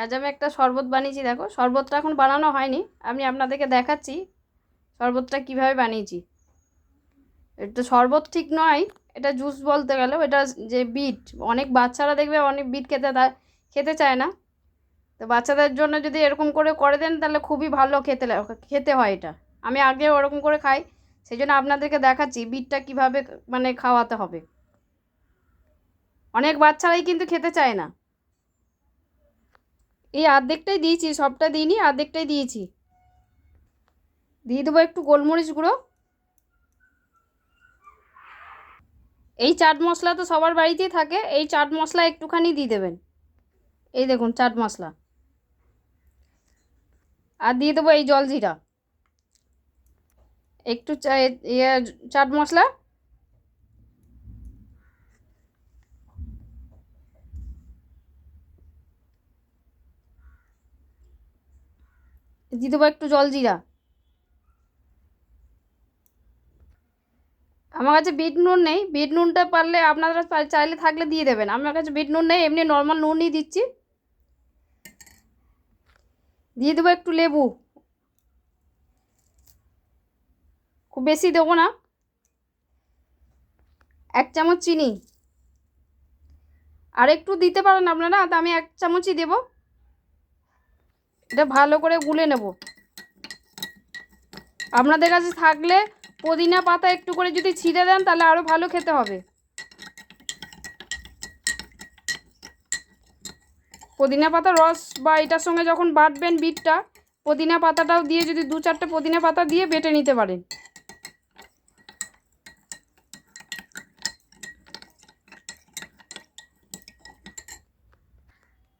আজ আমি একটা শরবত বানিয়েছি। দেখো, শরবতটা এখন বানানো হয়নি, আমি আপনাদেরকে দেখাচ্ছি শরবতটা কিভাবে বানিয়েছি। এটা শরবত ঠিক নয়, এটা জুস বলতে গেলেও। এটা যে বিট, অনেক বাচ্চারা দেখবে অনেক বিট খেতে চায় না। তো বাচ্চাদের জন্য যদি এরকম করে দেন তাহলে খুবই ভালো খেতে হয় এটা। আমি আগে ওরকম করে খাই, সেই জন্য আপনাদেরকে দেখাচ্ছি বিটটা কিভাবে মানে খাওয়াতে হবে। অনেক বাচ্চারাই কিন্তু খেতে চায় না। এই অর্ধেকটাই দিয়েছি, সবটা দিইনি, অর্ধেকটাই দিয়েছি। দিয়ে দেবো একটু গোলমরিচ গুঁড়ো। এই চাট মশলা তো সবার বাড়িতেই থাকে, এই চাট মশলা একটুখানি দিয়ে দেবেন। এই দেখুন চাট মশলা। আর দিয়ে দেবো এই জলজিরা, একটু চাট মশলা। দিয়ে দেবো একটু জলজিরা। আমার কাছে বিট নুন নেই, বিট নুনটা পারলে আপনারা চাইলে থাকলে দিয়ে দেবেন। আমার কাছে বিট নুন নেই, এমনি নর্মাল নুনই দিচ্ছি। দিয়ে দেবো একটু লেবু, খুব বেশি দেবো না। 1 চামচ চিনি, আর একটু দিতে পারেন আপনারা, তো আমি 1 চামচই দেবো। এটা ভালো করে গুলে নেব। আপনাদের কাছে থাকলে পুদিনা পাতা একটু করে যদি ছিঁড়ে দেন তাহলে আরও ভালো খেতে হবে। পুদিনা পাতার রস বা এটার সঙ্গে যখন বাটবেন বিটটা, পুদিনা পাতাটাও দিয়ে যদি 2-4টে পুদিনা পাতা দিয়ে বেটে নিতে পারেন।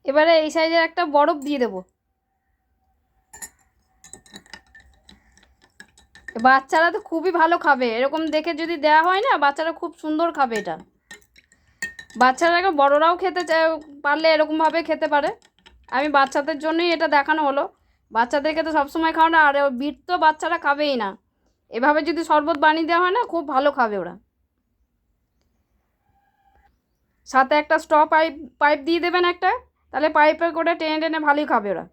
এবারে এই সাইজের একটা বরফ দিয়ে দেবো। বাচ্চারা তো খুবই ভালো খাবে, এরকম দেখে যদি দেওয়া হয় না, বাচ্চারা খুব সুন্দর খাবে এটা। বাচ্চারা, বড়রাও খেতে পারলে এরকমভাবে খেতে পারে। আমি বাচ্চাদের জন্যই এটা দেখানো হলো। বাচ্চাদেরকে তো সবসময় খাও না, আর বিট তো বাচ্চারা খাবেই না। এভাবে যদি শরবত বানিয়ে দেওয়া হয় না, খুব ভালো খাবে ওরা। সাথে একটা স্ট্র পাইপ পাইপ দিয়ে দেবেন একটা, তাহলে পাইপে করে টেনে টেনে ভালোই খাবে ওরা।